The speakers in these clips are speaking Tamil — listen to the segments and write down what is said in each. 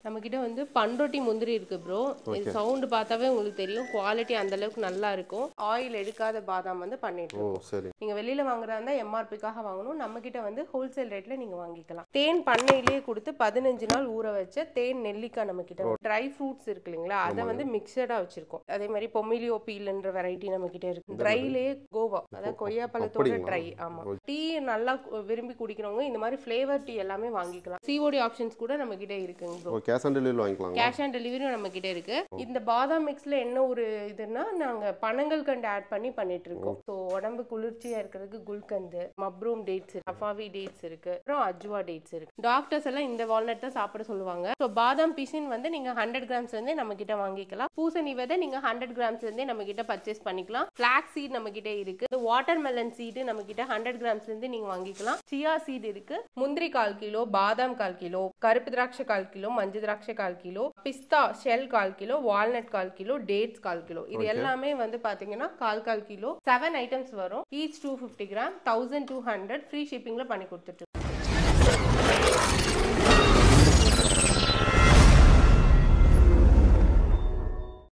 நம்ம கிட்ட வந்து பண்ரொட்டி முந்திரி இருக்கு ப்ரோ. இது சவுண்ட் பார்த்தாவே உங்களுக்கு தெரியும், குவாலிட்டி அந்த அளவுக்கு நல்லா இருக்கும். ஆயில் எடுக்காத பாதாம் வந்து பண்ணிட்டு இருக்கோம். நீங்க வெளியில வாங்குறதா இருந்தா எம்ஆர்பிக்காக வாங்கணும். நம்ம கிட்ட வந்து ஹோல்சேல் ரேட்ல நீங்க வாங்கிக்கலாம். தேன் பண்ணையிலேயே கொடுத்து 15 நாள் ஊற வச்ச தேன் நெல்லிக்காய் நம்ம கிட்ட. ட்ரை ஃப்ரூட்ஸ் இருக்கு இல்லைங்களா, அதை வந்து மிக்சடா வச்சிருக்கோம். அதே மாதிரி பொமிலியோ பீல்ன்ற வெரைட்டி நம்ம கிட்ட இருக்கு. ட்ரைலேயே கோவா, அதாவது கொய்யா பழத்தோட ட்ரை. ஆமா, டீ நல்லா விரும்பி குடிக்கிறவங்க இந்த மாதிரி ஃபிளேவர் டீ எல்லாமே வாங்கிக்கலாம். சிஓடி ஆப்ஷன்ஸ் கூட நம்ம கிட்ட இருக்குங்க ப்ரோ. கேஷ் ஆன் டெலிவரி வாங்கிக்கலாம். கேஷ் ஆன் டெலிவரியும் நம்ம கிட்ட இருக்கு. இந்த பாதாம் மிக்ஸ்ல என்ன ஒரு இதுன்னா, நாங்க பனங்கள் கண்டு ஆட் பண்ணிட்டு இருக்கோம். ஸோ உடம்பு குளிர்ச்சியா இருக்கிறதுக்கு குல்கந்து, மப்ரூம் டேட்ஸ், அஃபாவி டேட்ஸ் இருக்கு, அப்புறம் அஜ்வா டேட்ஸ் இருக்கு. டாக்டர்ஸ் எல்லாம் இந்த வால்நட் தான் சாப்பிட சொல்லுவாங்க. ஸோ பாதாம் பிசின் வந்து நீங்க 100 கிராம்ஸ் இருந்தே நம்ம கிட்ட வாங்கிக்கலாம். பூசணி விதை நீங்க 100 கிராம்ஸ் இருந்தே நம்ம கிட்ட பர்ச்சேஸ் பண்ணிக்கலாம். பிளாக் சீட் நம்ம கிட்ட இருக்கு. வாட்டர் மெலன் சீடு நம்ம கிட்ட 100 கிராம்ஸ்ல இருந்து நீங்க வாங்கிக்கலாம். சியா சீட் இருக்கு. முந்திரி 1/4 கிலோ, பாதாம் 1/4 கிலோ, கருப்பு திராட்சை 1/4 கிலோ, மஞ்சள் திராட்சை 1/4 கிலோ, பிஸ்தா shell 1/4 kilo, walnut 1/4 kilo, dates 1/4 kilo. இது எல்லாமே வந்து பாத்தீங்கன்னா 1/4 கிலோ 7 ஐட்டம்ஸ் வரும். ஈச் 250 கிராம் 1200 ஃப்ரீ ஷிப்பிங்ல பண்ணி கொடுத்துட்டு.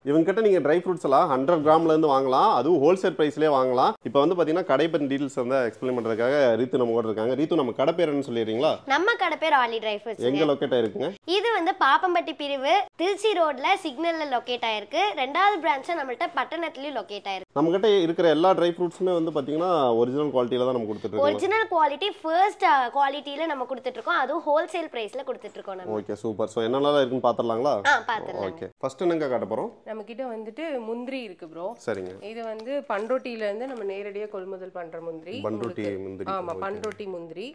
இவங்க கிட்ட நீங்க ட்ரை ஃப்ரூட்ஸ் எல்லாம் 100 கிராம்ல இருந்து வாங்கலாம். அதுவும் ஹோல்சேல் பிரைஸ்லயே வாங்கலாம். இப்போ வந்து பாத்தீங்கன்னா கடை பத்தி டீடைல்ஸ் வந்து எக்ஸ்பிளைன் பண்றதுக்காக ரீத்து நம்ம கூட இருக்காங்க. ரீத்து, நம்ம கடை பேர் என்ன சொல்லிடுறீங்களா? நம்ம கடை பேர் ஆலி ட்ரை ஃப்ரூட்ஸ். எங்க லொகேட் ஆயிருக்குங்க? இது வந்து பாப்பம்பட்டி பிரிவு திருச்சி ரோட்ல சிக்னல்ல லொகேட் ஆயிருக்கு. ரெண்டாவது பிரான்ச் நம்மள்ட்ட பட்டணத்துலயும் லொகேட் ஆயிருக்கு. நம்ம கிட்ட இருக்கிற எல்லா ட்ரை ஃப்ரூட்ஸுமே வந்து பாத்தீங்கன்னா ஒரிஜினல் குவாலிட்டில தான் நம்ம கொடுத்துட்டு இருக்கோம். ஒரிஜினல் குவாலிட்டி ஃபர்ஸ்ட் குவாலிட்டில நம்ம கொடுத்துட்டு இருக்கோம். அதுவும் ஹோல்சேல் பிரைஸ்ல கொடுத்துட்டு இருக்கோம் நம்ம. Okay, super. சோ என்னெல்லாம் இருக்குன்னு பாத்துறலாங்களா? பாத்துறலாம். ஓகே, ஃபர்ஸ்ட் என்னங்க காட்ட போறோம்? நம்ம கிட்ட வந்துட்டு முந்திரி இருக்கு ப்ரோ. சரிங்க. இது வந்து பண்ரொட்டில இருந்து நம்ம நேரடியா கொள்முதல் பண்ற முந்திரி. பண்ரொட்டி முந்திரி. ஆமா, பண்ரொட்டி முந்திரி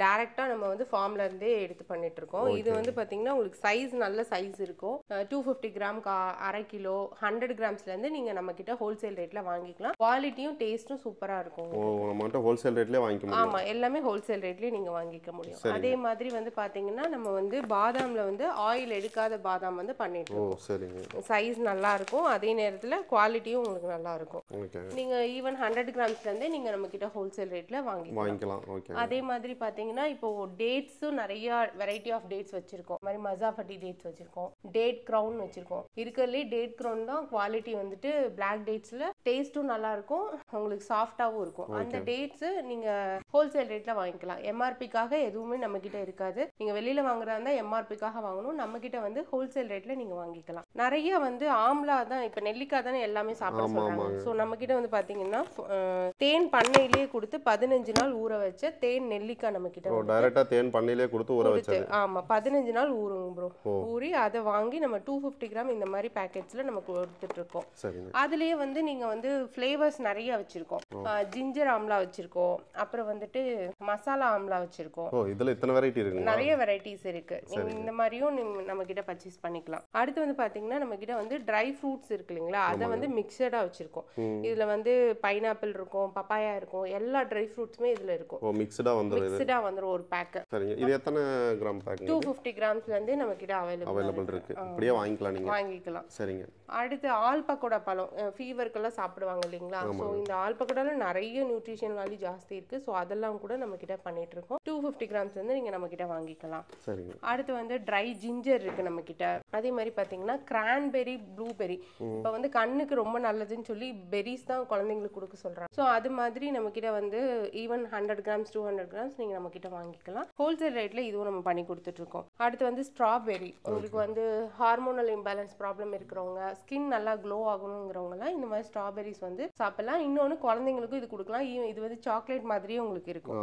டைரக்டா நம்ம வந்து ஃபார்ம்ல இருந்தே எடுத்து பண்ணிட்டு இருக்கோம். இது வந்து பாத்தீங்கன்னா உங்களுக்கு சைஸ் நல்ல சைஸ் இருக்கும். 250 கிராம் 1/2 கிலோ 100 கிராம்ஸ்ல இருந்து நீங்க நம்ம கிட்ட ஹோல்சேல் ரேட்ல வாங்கிக்கலாம். குவாலிட்டியும் டேஸ்டும் சூப்பரா இருக்கும். நம்ம கிட்ட ஹோல்சேல் ரேட்லயே வாங்கிக்க முடியும். ஆமா, எல்லாமே ஹோல்சேல் ரேட்லயே நீங்க வாங்கிக்க முடியும். அதே மாதிரி வந்து பாத்தீங்கன்னா நம்ம வந்து பாதாம்ல வந்து ஆயில் எடுக்காத பாதாம் வந்து பண்ணிட்டு இருக்கோம். சரிங்க. சைஸ் நல்லா இருக்கும். அதே நேரத்துல குவாலிட்டியும் உங்களுக்கு நல்லா இருக்கும். நீங்க ஈவன் 100 கிராம்ஸ்ல இருந்தே நீங்க நம்ம கிட்ட ஹோல்சேல் ரேட்ல வாங்கிக்கலாம். அதே மாதிரி பாத்தீங்கன்னா இப்போ டேட்ஸும் நிறைய வெரைட்டி ஆஃப் டேட்ஸ் வச்சிருக்கோம். மாதிரி மசாஃபட்டி டேட்ஸ் வச்சிருக்கோம், டேட் கிரவுன் வச்சிருக்கோம். இருக்கிறதுலே டேட் கிரவுன் தான் குவாலிட்டி வந்துட்டு பிளாக் டேட்ஸ்ல டேஸ்டும் நல்லா இருக்கும், உங்களுக்கு சாஃப்டாவும் இருக்கும். அந்த டேட்ஸ் நீங்க ஹோல்சேல் ரேட்ல வாங்கிக்கலாம். எம்ஆர்பிக்காக எதுவுமே நம்ம கிட்ட இருக்காது. நீங்க வெளியில வாங்குறதா இருந்தா எம்ஆர்பிக்காக வாங்கணும். நம்ம கிட்ட வந்து ஹோல்சேல் ரேட்ல நீங்க வாங்கிக்கலாம். நிறைய வந்து ஆம்லா தான், இப்ப நெல்லிக்காய் தானே எல்லாமே சாப்பிட சொல்றாங்க. சோ நம்ம கிட்ட வந்து பாத்தீங்கன்னா தேன் பண்ணையிலேயே கொடுத்து 15 நாள் ஊற வச்ச தேன் நெல்லிக்காய் நம்ம கிட்ட டைரக்டா தேன் பண்ணையிலே கொடுத்து ஊற வச்சது. ஆமா, 15 நாள் ஊறுங்க ப்ரோ. ஊறி அதை வாங்கி நம்ம 250 கிராம் இந்த மாதிரி பேக்கெட்ஸ்ல நம்ம கொடுத்துட்டு இருக்கோம். அதுலயே வந்து நீங்க வந்து ஃபிளேவர்ஸ் நிறைய வச்சிருக்கோம். ஜிஞ்சர் ஆம்லா வச்சிருக்கோம், அப்புறம் வந்துட்டு மசாலா ஆம்லா வச்சிருக்கோம். இதுல இத்தனை வெரைட்டி இருக்கு, நிறைய வெரைட்டிஸ் இருக்கு. நீங்க இந்த மாதிரியும் நம்ம கிட்ட பர்ச்சேஸ் பண்ணிக்கலாம். அடுத்து வந்து பாத்தீங்கன்னா நம்ம கிட்ட வந்து ட்ரை ஃப்ரூட்ஸ் இருக்கு இல்லைங்களா, அதை வந்து மிக்சடா வச்சிருக்கோம். இதுல வந்து பைனாப்பிள் இருக்கும், பப்பாயா இருக்கும், எல்லா ட்ரை ஃப்ரூட்ஸுமே இதுல இருக்கும். மிக்சடா வந்துரும் ஒரு பேக். சரிங்க. இது எத்தனை கிராம் பேக்? 250 கிராம்ஸ்ல இருந்து நம்ம கிட்ட அவைலபிள் இருக்கு. அப்படியே வாங்கிக்கலாம். சரிங்க. அடுத்து ஆல் பக்கோடா பழம் ஃபீவர்க்கெல்லாம் சாப்பிடுவாங்க இல்லைங்களா, ஸோ இந்த ஆல் பக்கோடால நிறைய நியூட்ரிஷன் வேல்யூ ஜாஸ்தி இருக்கு. ஸோ அதெல்லாம் கூட நம்ம கிட்ட பண்ணிட்டு இருக்கோம். 250 கிராம்ஸ் வந்து நீங்க நம்ம கிட்ட வாங்கிக்கலாம். சரிங்க. அடுத்து வந்து ட்ரை ஜிஞ்சர் இருக்கு நம்ம கிட்ட. அதே மாதிரி பாத்தீங்கன்னா கிரான்பெரி, ப்ளூபெரி இப்போ வந்து கண்ணுக்கு ரொம்ப நல்லதுன்னு சொல்லி பெரிஸ் தான் குழந்தைங்களுக்கு கொடுக்க சொல்றாங்க. ஸோ அது மாதிரி நம்ம கிட்ட வந்து ஈவன் 100 கிராம்ஸ் 200 கிராம்ஸ் நீங்க நம்ம கிட்ட வாங்கிக்கலாம். ஹோல்சேல் ரேட்ல இதுவும் நம்ம பண்ணி கொடுத்துட்டு இருக்கோம். அடுத்து வந்து ஸ்ட்ராபெரி, உங்களுக்கு வந்து ஹார்மோனல் இம்பேலன்ஸ் ப்ராப்ளம் இருக்கிறவங்க, ஸ்கின் நல்லா க்ளோ ஆகணுங்கிறவங்கலாம் இந்த மாதிரி ஸ்ட்ராபெரிஸ் வந்து சாப்பிடலாம். இன்னொன்னு குழந்தைங்களுக்கும் இது கொடுக்கலாம். இது வந்து சாக்லேட் மாதிரியே உங்களுக்கு இருக்கும்.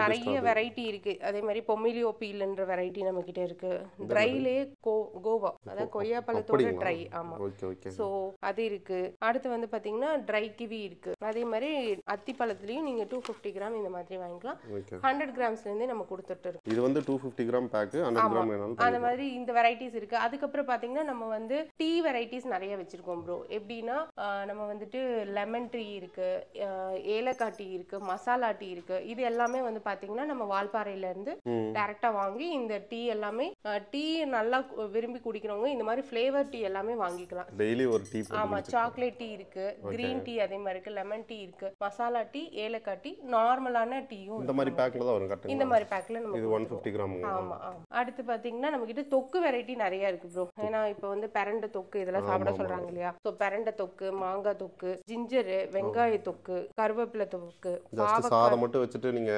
நிறைய வெரைட்டி இருக்கு. அதே மாதிரி பொமிலியோ பீல்ன்ற வெரைட்டி நம்ம கிட்ட இருக்கு. ட்ரைலேயே கோவா, அதாவது கொய்யா பழத்தோட ட்ரை. ஆமா, சோ அது இருக்கு. அடுத்து வந்து பாத்தீங்கன்னா ட்ரை கிவி இருக்கு. அதே மாதிரி அத்தி பழத்துலயும் நீங்க 250 கிராம் இந்த மாதிரி வாங்கிக்கலாம். 100 கிராம்ஸ்ல இருந்தே நம்ம கொடுத்துட்டு இருக்கோம். இது வந்து 250 கிராம் பேக், 100 கிராம் வேணாலும் அந்த மாதிரி இந்த வெரைட்டிஸ் இருக்கு. அதுக்கப்புறம் பாத்தீங்கன்னா நம்ம வந்து டீ வெரைட்டிஸ் நிறைய வச்சிருக்கோம் ப்ரோ. எப்படின்னா நம்ம வந்துட்டு லெமன் டீ இருக்கு, ஏலக்காய் டீ இருக்கு, மசாலா டீ இருக்கு. இது எல்லாமே வந்து பாத்தீங்கன்னா நம்ம வால்பாறையில இருந்து டைரக்டா வாங்கி இந்த டீ எல்லாமே டீ நல்லா விரும்பி குடிக்கிறவங்க இந்த மாதிரி ஃப்ளேவர் டீ எல்லாமே வாங்கிக்கலாம். டெய்லி ஒரு டீ. ஆமா, சாக்லேட் டீ இருக்கு, கிரீன் டீ அதே மாதிரி இருக்கு, லெமன் டீ இருக்கு, மசாலா டீ, ஏலக்காய் டீ, நார்மலான டீயும் இந்த மாதிரி பேக்ல தான் வரும் கரெக்ட்டா. இந்த மாதிரி பேக்ல நம்ம இது 150 கிராம். ஆமா. அடுத்து பாத்தீங்கன்னா நம்ம கிட்ட தொக்கு வெரைட்டி நிறைய இருக்கு ப்ரோ. ஏன்னா இப்போ வந்து பெரண்டை தொக்கு இதெல்லாம் சாப்பிட சொல்றாங்க இல்லையா? சோ பெரண்டை தொக்கு, மாங்காய் தொக்கு, ஜிஞ்சர், வெங்காய தொக்கு, கருவேப்பிலை தொக்கு, சாதம் மட்டும் வச்சுட்டு நீங்க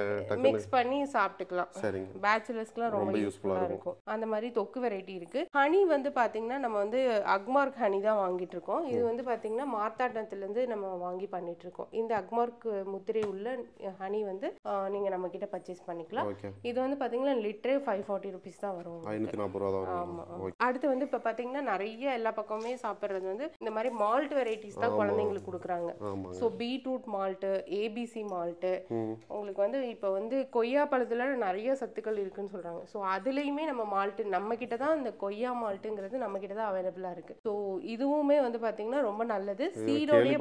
மிக்ஸ் பண்ணி சாப்பிட்டுக்கலாம். சரிங்க. பேச்சுலர்ஸ்க்குலாம் ரொம்ப யூஸ்ஃபுல்லா இருக்கும். அந்த மாதிரி தொக்கு வெரைட்டி இருக்கு. ஹனி வந்து பாத்தீங்கன்னா நம்ம வந்து அக்மார்க் ஹனி தான் வாங்கிட்டு இருக்கோம். இது வந்து பாத்தீங்கன்னா மார்த்தாண்டத்துல இருந்து நம்ம வாங்கி பண்ணிட்டு இருக்கோம். இந்த அக்மார்க் முத்திரை உள்ள ஹனி வந்து நீங்க நம்ம கிட்ட பர்ச்சேஸ் பண்ணிக்கலாம். இது வந்து பாத்தீங்கன்னா லிட்டரே 540 rupees தான் வரும். 540 ரூபாய் தான் வரும். ஆமா. அடுத்து வந்து இப்ப பாத்தீங்கன்னா நிறைய எல்லா பக்கமே சாப்பிடுறது வந்து இந்த மாதிரி மால்ட் வெரைட்டிஸ் தான் குழந்தைங்களுக்கு கொடுக்குறாங்க. So beetroot malt, ABC malt, உங்களுக்கு வந்து இப்ப வந்து கொய்யா பழத்துல நிறைய சத்துக்கள் இருக்குன்னு சொல்றாங்க. சோ அதுலயுமே நம்ம மால்ட் நம்ம கிட்ட தான் இந்த கொய்யா மால்ட்ங்கிறது நம்ம கிட்ட தான் அவைலபிளா இருக்கு. சோ இதுவுமே வந்து பாத்தீங்கன்னா ரொம்ப நல்லது. சீடோடயே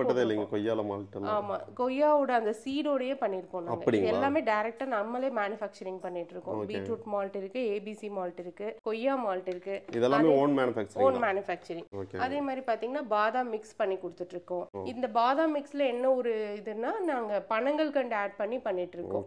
கொய்யால மால்ட். ஆமா, கொய்யாவோட அந்த சீடோடயே பண்ணிருக்கோம் நாங்க. எல்லாமே டைரக்டா நம்மளே மேனுஃபேக்சரிங் பண்ணிட்டு இருக்கோம். பீட்ரூட் மால்ட் இருக்கு, ஏபிசி மால்ட் இருக்கு, கொய்யா மால்ட் இருக்கு. இதெல்லாம் ஓன் மேனுஃபேக்சரிங். அதே மாதிரி பாத்தீங்கன்னா பாதாம் மிக்ஸ் பண்ணி கொடுத்துட்டு இருக்கோம். இந்த பாதாம் மிக்ஸ்ல என்ன ஒரு இதுன்னா நாங்க பனங்கள் கண்டு ஆட் பண்ணி பண்ணிட்டு இருக்கோம்.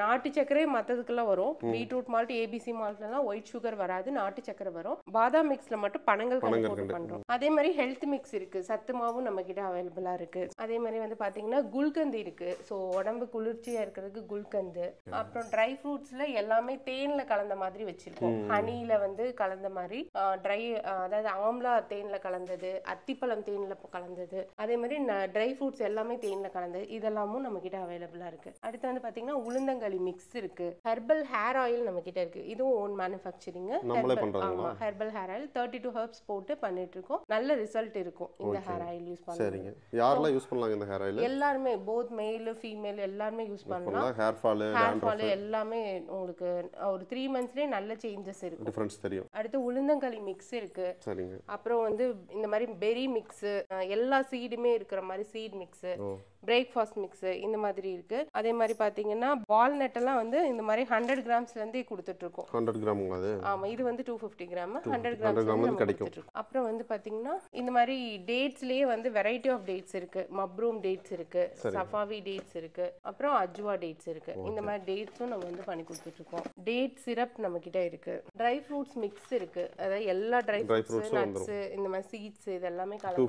நாட்டு சக்கரை மத்ததுக்கெல்லாம் வரும். பீட்ரூட் மால்ட், ஏபிசி மால்ட்ல எல்லாம் ஒயிட் சுகர் வராது, நாட்டு சக்கரை வரும். பாதாம் மிக்ஸ்ல மட்டும் பனங்கள் கண்டு போட்டு பண்றோம். அதே மாதிரி ஹெல்த் மிக்ஸ் இருக்கு, சத்து மாவும் நம்ம கிட்ட அவைலபிளா இருக்கு. அதே மாதிரி வந்து பாத்தீங்கன்னா குல்கந்த் இருக்கு. சோ உடம்பு குளிர்ச்சியா இருக்கிறதுக்கு குல்கந்து. அப்புறம் ட்ரை ஃப்ரூட்ஸ்ல எல்லாமே தேன்ல கலந்த மாதிரி வச்சிருக்கோம். ஹனில வந்து கலந்த மாதிரி ட்ரை, அதாவது ஆம்லா தேன்ல கலந்தது, அத்திப்பழம் தேன்ல கலந்தது, அதே மாதிரி ட்ரை ஃப்ரூட்ஸ் எல்லாமே தேன்ல கலந்தது, இதெல்லாமும் நம்ம கிட்ட அவைலபிளா இருக்கு. அடுத்து வந்து பாத்தீங்கன்னா உளுந்தங்களி மிக்ஸ் இருக்கு. ஹெர்பல் ஹேர் ஆயில் நம்ம கிட்ட இருக்கு. இதுவும் ஓன் மேனுஃபேக்சரிங். ஆமா, ஹெர்பல் ஹேர் ஆயில் 32 ஹெர்ப்ஸ் போட்டு பண்ணிட்டு இருக்கோம். நல்ல ரிசல்ட் இருக்கும் இந்த ஹேர் ஆயில் யூஸ் பண்ணா. சரிங்க. யாரெல்லாம் யூஸ் பண்ணலாம் இந்த ஹேர் ஆயில்? எல்லாரும், போத் மேல் ஃபீமேல் எல்லாரும் யூஸ் பண்ணலாம். ஹேர் ஃபால் எல்லாமே உங்களுக்கு ஒரு 3 monthsலயே நல்ல சேஞ்சஸ் இருக்கு, டிஃபரன்ஸ் தெரியும். அடுத்து உளுந்தங்களி மிக்ஸ் இருக்கு. சரிங்க. அப்புறம் வந்து இந்த மாதிரி பெரி மிக்ஸ், எல்லா சீடுமே இருக்கிற மாதிரி சீட் மிக்ஸ், பிரேக்ஃபாஸ்ட் மிக்ஸ் இந்த மாதிரி இருக்கு. அதே மாதிரி பாத்தீங்கன்னா வால்நட் எல்லாம் வந்து இந்த மாதிரி 100 கிராம்ஸ்ல இருந்தே கொடுத்துட்டு இருக்கோம். 100 கிராமுங்களா அது? ஆமா, இது வந்து 250 கிராம், 100 கிராம்ஸ் கிடைக்கும். அப்புறம் வந்து பாத்தீங்கன்னா இந்த மாதிரி டேட்ஸ்லயே வந்து வெரைட்டி ஆஃப் டேட்ஸ் இருக்கு. மப்ரூம் டேட்ஸ் இருக்கு, சஃபாவி டேட்ஸ் இருக்கு, அப்புறம் அஜ்வா டேட்ஸ் இருக்கு. இந்த மாதிரி டேட்ஸும் நம்ம வந்து பண்ணி கொடுத்துட்டு இருக்கோம். டேட் சிரப் நம்ம கிட்ட இருக்கு. ட்ரை ஃப்ரூட்ஸ் மிக்ஸ் இருக்கு. அதாவது எல்லா ட்ரை ஃப்ரூட்ஸ், நட்ஸ், இந்த மாதிரி சீட்ஸ் இது எல்லாமே கலந்து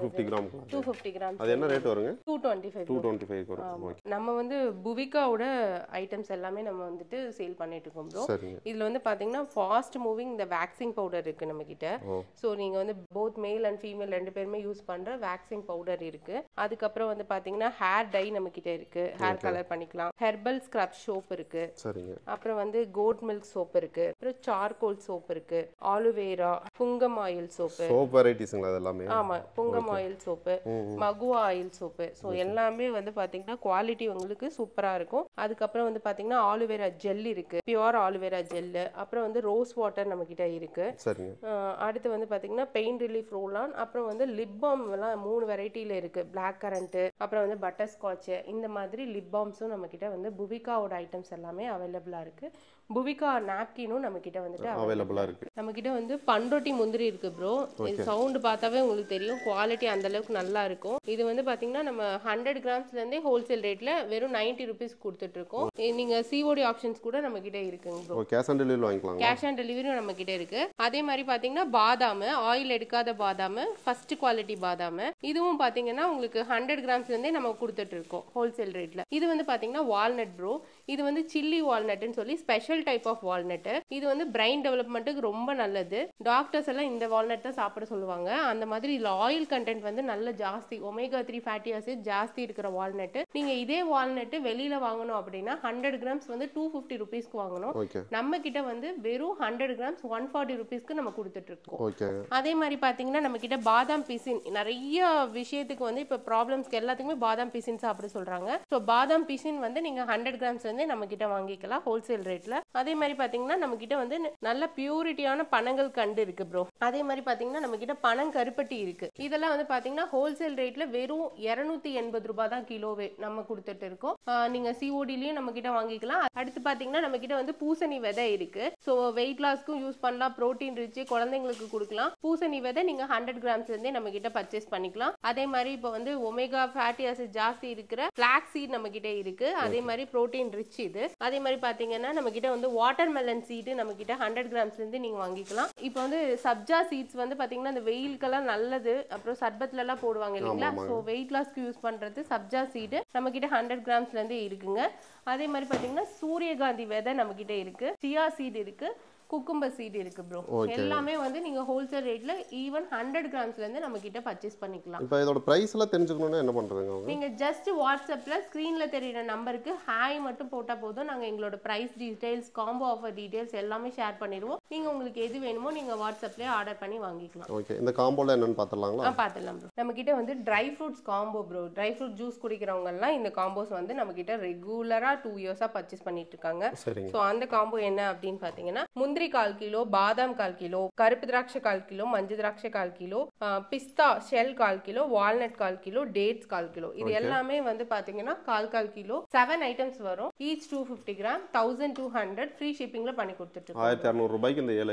250 கிராம். அது என்ன ரேட் வருங்க? 225 வரும். நம்ம வந்து புவிகாவோட ஐட்டம்ஸ் எல்லாமே நம்ம வந்துட்டு சேல் பண்ணிட்டு இருக்கோம் ப்ரோ. இதுல வந்து பாத்தீங்கன்னா ஃபாஸ்ட் மூவிங் இந்த வேக்சிங் பவுடர் இருக்கு நம்ம கிட்ட. சோ நீங்க வந்து போத் மேல் அண்ட் ஃபீமேல் ரெண்டு பேருமே யூஸ் பண்ற வேக்சிங் பவுடர் இருக்கு. அதுக்கப்புறம் வந்து பாத்தீங்கன்னா ஹேர் டை நம்ம கிட்ட இருக்கு, ஹேர் கலர் பண்ணிக்கலாம். ஹெர்பல் ஸ்க்ரப் சோப் இருக்கு. அப்புறம் வந்து கோட் மில்க் சோப் இருக்கு, அப்புறம் சார்கோல் சோப் இருக்கு, ஆலுவேரா, புங்கம் ஆயில் சோப்பு, சோப் வெரைட்டிஸ்ங்களா அதெல்லாம்? ஆமா, புங்கம் ஆயில் சோப்பு, மகுவா ஆயில் சோப்பு. சோ எல்லாமே வந்து பாத்தீங்கன்னா குவாலிட்டி உங்களுக்கு சூப்பரா இருக்கும். அதுக்கப்புறம் வந்து பாத்தீங்கன்னா ஆலுவேரா ஜெல் இருக்கு, பியூர் ஆலுவேரா ஜெல். அப்புறம் வந்து ரோஸ் வாட்டர் நம்ம கிட்ட இருக்கு. அடுத்து வந்து பாத்தீங்கன்னா பெயின் ரிலீஃப் ரோல் ஆன். அப்புறம் வந்து லிப் பாம் எல்லாம் 3 வெரைட்டில இருக்கு. பிளாக் கரண்ட், அப்புறம் வந்து பட்டர் ஸ்காட்ச், இந்த மாதிரி லிப் பாம்ஸும் நம்ம கிட்ட வந்து புவிகாவோட ஐட்டம்ஸ் எல்லாமே அவைலபிளா இருக்கு. புவிகா நாப்கினும் நம்ம கிட்ட வந்துட்டு அவைலபிளா இருக்கு. நம்ம கிட்ட வந்து பண்ரொட்டி முந்திரி இருக்கு ப்ரோ. இது சவுண்ட் பார்த்தாவே உங்களுக்கு தெரியும், குவாலிட்டி அந்த அளவுக்கு நல்லா இருக்கும். இது வந்து பாத்தீங்கன்னா நம்ம 100 கிராம்ஸ்ல இருந்தே ஹோல்சேல் ரேட்ல வெறும் 90 rupees கொடுத்துட்டு இருக்கோம். நீங்க சிஓடி ஆப்ஷன்ஸ் கூட நம்ம கிட்ட இருக்குங்க ப்ரோ. கேஷ் ஆன் டெலிவரி வாங்கிக்கலாம். கேஷ் ஆன் டெலிவரியும் நம்ம கிட்ட இருக்கு. அதே மாதிரி பாத்தீங்கன்னா பாதாம், ஆயில் எடுக்காத பாதாம், ஃபர்ஸ்ட் குவாலிட்டி பாதாம், இதுவும் பாத்தீங்கன்னா உங்களுக்கு 100 கிராம்ஸ்ல இருந்தே நம்ம கொடுத்துட்டு இருக்கோம் ஹோல்சேல் ரேட்ல. இது வந்து பாத்தீங்கன்னா வால்நட் ப்ரோ. இது வந்து சில்லி வால்நட்னு சொல்லி ஸ்பெஷல் டைப் ஆஃப் வால்நட். இது வந்து பிரைன் டெவலப்மெண்ட்டுக்கு ரொம்ப நல்லது. டாக்டர்ஸ் எல்லாம் இந்த வால்நட் தான் சாப்பிட சொல்லுவாங்க. அந்த மாதிரி இதுல ஆயில் கண்டென்ட் வந்து நல்ல ஜாஸ்தி, ஒமேகா 3 ஃபேட்டி ஆசிட் ஜாஸ்தி இருக்கிற வால்நட். நீங்க இதே வால்நட் வெளியில வாங்கணும் அப்படின்னா 100 கிராம்ஸ் வந்து 250 rupeesக்கு வாங்கணும். நம்ம கிட்ட வந்து வெறும் 100 கிராம்ஸ் 140 rupeesக்கு நம்ம கொடுத்துட்டு இருக்கோம். அதே மாதிரி பாத்தீங்கன்னா நம்ம கிட்ட பாதாம் பிசின், நிறைய விஷயத்துக்கு வந்து இப்ப ப்ராப்ளம்ஸ்க்கு எல்லாத்துக்குமே பாதாம் பிசின் சாப்பிட சொல்றாங்க. சோ பாதாம் பிசின் வந்து நீங்க 100 கிராம்ஸ் வந்து இருந்தே நம்ம கிட்ட வாங்கிக்கலாம் ஹோல்சேல் ரேட்ல. அதே மாதிரி பாத்தீங்கன்னா நம்ம கிட்ட வந்து நல்ல பியூரிட்டியான பனங்கள் கண்டு இருக்கு ப்ரோ. அதே மாதிரி பாத்தீங்கன்னா நம்ம கிட்ட பனங்கருப்பட்டி இருக்கு. இதெல்லாம் வந்து பாத்தீங்கன்னா ஹோல்சேல் ரேட்ல வெறும் 280 ரூபாய் தான் கிலோவே நம்ம கொடுத்துட்டு இருக்கோம். நீங்க சிஓடிலயும் நம்ம கிட்ட வாங்கிக்கலாம். அடுத்து பாத்தீங்கன்னா நம்ம கிட்ட வந்து பூசணி விதை இருக்கு. ஸோ வெயிட் லாஸ்க்கும் யூஸ் பண்ணலாம், ப்ரோட்டீன் ரிச், குழந்தைங்களுக்கு கொடுக்கலாம். பூசணி விதை நீங்க 100 கிராம்ஸ்ல இருந்தே நம்ம கிட்ட பர்ச்சேஸ் பண்ணிக்கலாம். அதே மாதிரி இப்போ வந்து ஒமேகா ஃபேட்டி ஆசிட் ஜாஸ்தி இருக்கிற ஃபிளாக்ஸ் சீட் நம்ம கிட்ட இருக்கு. அதே மாதிரி ப்ரோட்டீன் ரிச் இது. அதே மாதிரி பாத்தீங்கன்னா நம்ம கிட்ட வந்து வாட்டர் மெலன் சீடு நம்ம கிட்ட 100 கிராம்ஸ்ல இருந்து நீங்க வாங்கிக்கலாம். இப்போ வந்து சப்ஜா சீட்ஸ் வந்து பாத்தீங்கன்னா இந்த வெயிலுக்கெல்லாம் நல்லது. அப்புறம் சர்பத்ல எல்லாம் போடுவாங்க இல்லைங்களா. ஸோ வெயிட் லாஸ்க்கு யூஸ் பண்றது சப்ஜா சீடு நம்ம கிட்ட 100 கிராம்ஸ்ல இருந்து இருக்குங்க. அதே மாதிரி பாத்தீங்கன்னா சூரியகாந்தி விதை நம்ம கிட்ட இருக்கு, சியா சீடு இருக்கு, குக்கும்பர் சீட் இருக்கு ப்ரோ. எல்லாமே வந்து நீங்க ஹோல்சேல் ரேட்ல ஈவன் 100 கிராம்ஸ்ல இருந்து நம்ம கிட்ட பர்ச்சேஸ் பண்ணிக்கலாம். இப்போ இதோட பிரைஸ் எல்லாம் தெரிஞ்சுக்கணும்னா என்ன பண்றதுங்க? நீங்க ஜஸ்ட் வாட்ஸ்அப்ல ஸ்கிரீன்ல தெரியுற நம்பருக்கு ஹாய் மட்டும் போட்டா போதும். நாங்க எங்களோட price details, combo offer details எல்லாமே ஷேர் பண்ணிடுவோம். நீங்க உங்களுக்கு எது வேணுமோ நீங்க வாட்ஸ்அப்லயே ஆர்டர் பண்ணி வாங்கிக்கலாம். ஓகே, இந்த காம்போல என்னன்னு பார்த்தலாங்களா? பார்த்துடலாம் ப்ரோ. நம்ம கிட்ட வந்து dry fruits combo bro. Dry fruit juice குடிக்கிறவங்க எல்லாம் இந்த காம்போஸ் வந்து நம்ம கிட்ட ரெகுலரா 2 இயர்ஸா பர்ச்சேஸ் பண்ணிட்டு இருக்காங்க. ஸோ அந்த காம்போ என்ன அப்படின்னு பாத்தீங்கன்னா முந்திரி 1/4 கிலோ, பாதாம் 1/4 கிலோ, கருப்பு திராட்சை 1/4 கிலோ, மஞ்சள் திராட்சை 1/4 கிலோ, பிஸ்தா shell 1/4 kilo, walnut 1/4 kilo, dates 1/4 kilo. இது எல்லாமே வந்து பாத்தீங்கன்னா 1/4 கிலோ 7 ஐட்டம்ஸ் வரும். ஈச் 250 கிராம் 1200 ஃப்ரீ ஷிப்பிங்ல பண்ணி கொடுத்துட்டு இருக்கோம். 1200 ரூபாய்க்கு இந்த 7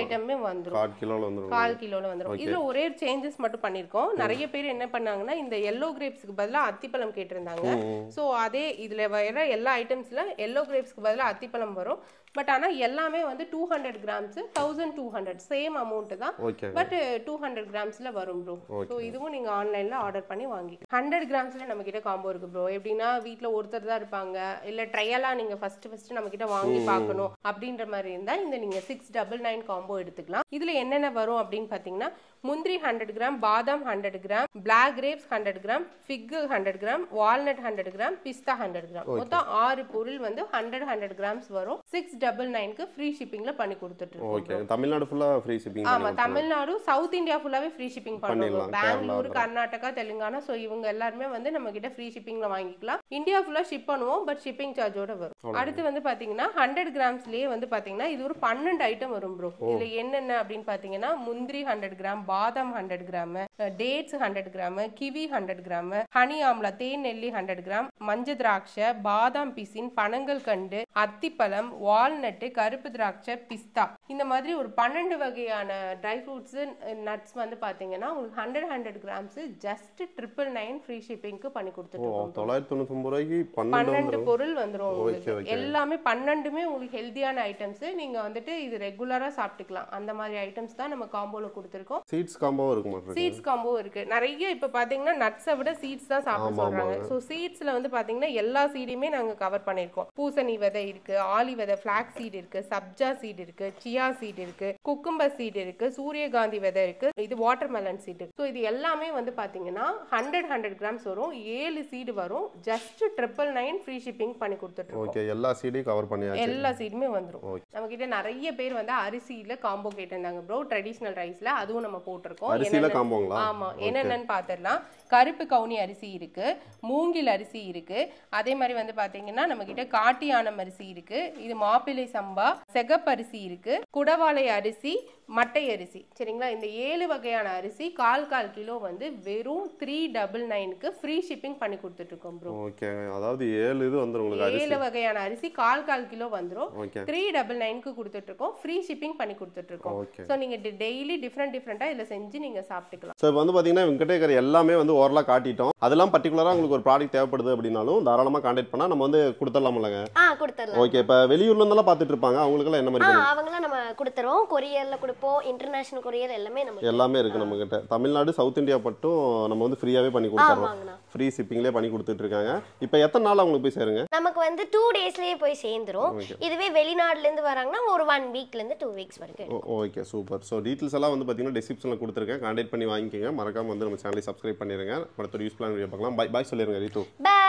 ஐட்டமே வந்துரும். 1/4 கிலோல வந்துரும். 1/4 கிலோல வந்துரும். இதுல ஒரே சேஞ்சஸ் மட்டும் பண்ணிருக்கோம். நிறைய பேர் என்ன பண்ணாங்கன்னா இந்த yellow grapesக்கு பதிலா அத்திப்பழம் கேட்டிருந்தாங்க. சோ அதே இதுல வர எல்லா ஐட்டம்ஸ்ல yellow grapesக்கு பதிலா அத்திப்பழம் வரும். பட் ஆனா எல்லாமே வந்து 200 கிராம்ஸ் 1200 சேம் அமௌண்ட் தான். பட் 200 கிராம்ஸ்ல வரும் ப்ரோ. சோ இதுவும் நீங்க ஆன்லைன்ல ஆர்டர் பண்ணி வாங்கிக்கலாம். 100 கிராம்ஸ்ல நம்ம கிட்ட காம்போ இருக்கு ப்ரோ. எப்படின்னா வீட்ல ஒருத்தர் தான் இருப்பாங்க, இல்ல ட்ரையலா நீங்க ஃபர்ஸ்ட் நம்ம கிட்ட வாங்கி பார்க்கணும் அப்படின்ற மாதிரி இருந்தா இந்த நீங்க 699 காம்போ எடுத்துக்கலாம். இதுல என்னென்ன வரும் அப்படின்னு பாத்தீங்கன்னா முந்திரி 100 கிராம், பாதாம் 100 கிராம், பிளாக் கிரேப்ஸ் 100 கிராம், ஃபிக் 100 கிராம், வால்நட் 100 கிராம், பிஸ்தா 100 கிராம். மொத்தம் 6 பொருள் வந்து 100 கிராம்ஸ் வரும். 699க்கு ஃப்ரீ ஷிப்பிங்ல பண்ணி கொடுத்துட்டு இருக்கோம். ஓகே, தமிழ்நாடு ஃபுல்லா ஃப்ரீ ஷிப்பிங். ஆமா, தமிழ்நாடு, சவுத் இந்தியா ஃபுல்லாவே ஃப்ரீ ஷிப்பிங் பண்ணுவோம். பெங்களூர், கர்நாடகா, தெலுங்கானா, சோ இவங்க எல்லாரும் வந்து நம்ம கிட்ட ஃப்ரீ ஷிப்பிங்ல வாங்கிக்கலாம். இந்தியா ஃபுல்லா ஷிப் பண்ணுவோம், பட் ஷிப்பிங் சார்ஜோட வரும். அடுத்து வந்து பாத்தீங்கன்னா 100 கிராம்ஸ்லயே வந்து பாத்தீங்கன்னா இது ஒரு 12 ஐட்டம் வரும் ப்ரோ. இதுல என்னென்ன அப்படின்னு பாத்தீங்கன்னா முந்திரி 100 கிராம், பாதாம் 100 gram, dates 100 gram, kiwi 100 gram, honey amla தேன் நெல்லி 100 கிராம், மஞ்சள் திராட்சை, பாதாம் பிசின், பனங்கள் கண்டு, அத்திப்பழம், வால்நட், கருப்பு திராட்சை, பிஸ்தா, இந்த மாதிரி ஒரு 12 வகையான ட்ரை ஃப்ரூட்ஸ் நட்ஸ் வந்து பாத்தீங்கன்னா உங்களுக்கு 100 கிராம்ஸ் ஜஸ்ட் 999 ஃப்ரீ ஷிப்பிங்க்கு பண்ணி கொடுத்துருக்கோம். 999 ரூபாய்க்கு 12 பொருள் வந்துரும் உங்களுக்கு. எல்லாமே 12மே உங்களுக்கு ஹெல்தியான ஐட்டம்ஸ். நீங்க வந்துட்டு இது ரெகுலரா சாப்பிட்டுக்கலாம். அந்த மாதிரி ஐட்டம்ஸ் தான் நம்ம காம்போல கொடுத்துருக்கோம். சீட்ஸ் காம்போ இருக்குமா? சீட்ஸ் காம்போ இருக்கு. நிறைய இப்ப பாத்தீங்கன்னா நட்ஸை விட சீட்ஸ் தான் சாப்பிட சொல்றாங்க. சோ சீட்ஸ்ல வந்து பாத்தீங்கன்னா எல்லா சீடையுமே நாங்க கவர் பண்ணிருக்கோம். பூசணி விதை இருக்கு, ஆலி விதை, ஃபிளாக்ஸ் சீட் இருக்கு, சப்ஜா சீட் இருக்கு, சியா சீட் இருக்கு, குக்கும்பர் சீட் இருக்கு, சூரியகாந்தி விதை இருக்கு, இது வாட்டர் மெலன் சீட். சோ இது எல்லாமே வந்து பாத்தீங்கன்னா 100 கிராம்ஸ் வரும். 7 சீடு வரும். ஜஸ்ட் 999 ஃப்ரீ ஷிப்பிங் பண்ணி கொடுத்துட்டு இருக்கோம். ஓகே, எல்லா சீடையும் கவர் பண்ணியாச்சு. எல்லா சீடுமே வந்துரும். நம்ம கிட்ட நிறைய பேர் வந்து அரிசியில காம்போ கேட்டிருந்தாங்க ப்ரோ. ட்ரெடிஷனல் ரைஸ்ல அதுவும் நம்ம போட்டிருக்கோம். ஆமா, என்னென்னு பாத்திரலாம். கருப்பு கவுனி அரிசி இருக்கு, மூங்கில் அரிசி இருக்கு, அதே மாதிரி வந்து பாத்தீங்கன்னா நம்ம கிட்ட காட்டியானம் அரிசி இருக்கு, இது மாப்பிள்ளை சம்பா, செகப்பரிசி இருக்கு, குடவாளை அரிசி, மட்டை அரிசி. சரிங்களா? இந்த 7 வகையான அரிசி 1/4 கிலோ வந்து வெறும் 399க்கு ஃப்ரீ ஷிப்பிங் பண்ணி கொடுத்துட்டு இருக்கோம் ப்ரோ. ஓகே, அதாவது 7 இது வந்துரும் உங்களுக்கு. 7 வகையான அரிசி 1/4 கிலோ வந்துரும். 399க்கு கொடுத்துட்டு இருக்கோம். ஃப்ரீ ஷிப்பிங் பண்ணி கொடுத்துட்டு இருக்கோம். சோ நீங்க டெய்லி டிஃபரெண்டா இதுல செஞ்சு நீங்க சாப்பிட்டுக்கலாம். சோ இப்போ வந்து பாத்தீங்கன்னா இவங்ககிட்ட இருக்கிற எல்லாமே வந்து ஓரலா காட்டிட்டோம். அதெல்லாம் பர்టిక్యులரா உங்களுக்கு ஒரு ப்ராடக்ட் தேவைப்படுது அப்படினாலும் தாராளமா கான்டாக்ட் பண்ணா நம்ம வந்து கொடுத்துடலாம்லங்க. கொடுத்துடலாம். ஓகே, இப்போ வெளியூர்ல இருந்தெல்லாம் பார்த்துட்டு இருப்பாங்க, அவங்களுக்குலாம் என்ன மாதிரி அவங்கலாம் நம்ம கொடுத்துறோம். கொரியர்ல கொடுப்போம், இன்டர்நேஷனல் கொரியர் எல்லாமே இருக்கு நம்ம கிட்ட. தமிழ்நாடு, சவுத் இந்தியா மட்டும் நம்ம வந்து ஃப்ரீயாவே பண்ணி கொடுத்துறோம். ஃப்ரீ ஷிப்பிங்லயே பண்ணி கொடுத்துட்டு இருக்காங்க. இப்போ எத்தனை நாள் அவங்களுக்கு போய் சேருங்க? நமக்கு வந்து 2 டேஸ்லயே போய் சேர்ந்துரும். இதுவே வெளிநாட்டுல இருந்து வராங்கன்னா ஒரு 1 வீக்ல இருந்து 2 வீக்ஸ் வரைக்கும். Okay, super. ஸோ டீட்டெயில்ஸ் எல்லாம் வந்து பார்த்தீங்கன்னா டிஸ்கிரிப்ஷனில் கொடுத்துருக்கேன். கான்டாக்ட் பண்ணி வாங்கிக்கோங்க. மறக்காம வந்து நம்ம சேனலை சப்ஸ்கிரைப் பண்ணிடுங்க. அடுத்த யூஸ்ஃபுல்லான வீடியோ பார்க்கலாம். பை சொல்லிடுங்க ரீத்து. பை.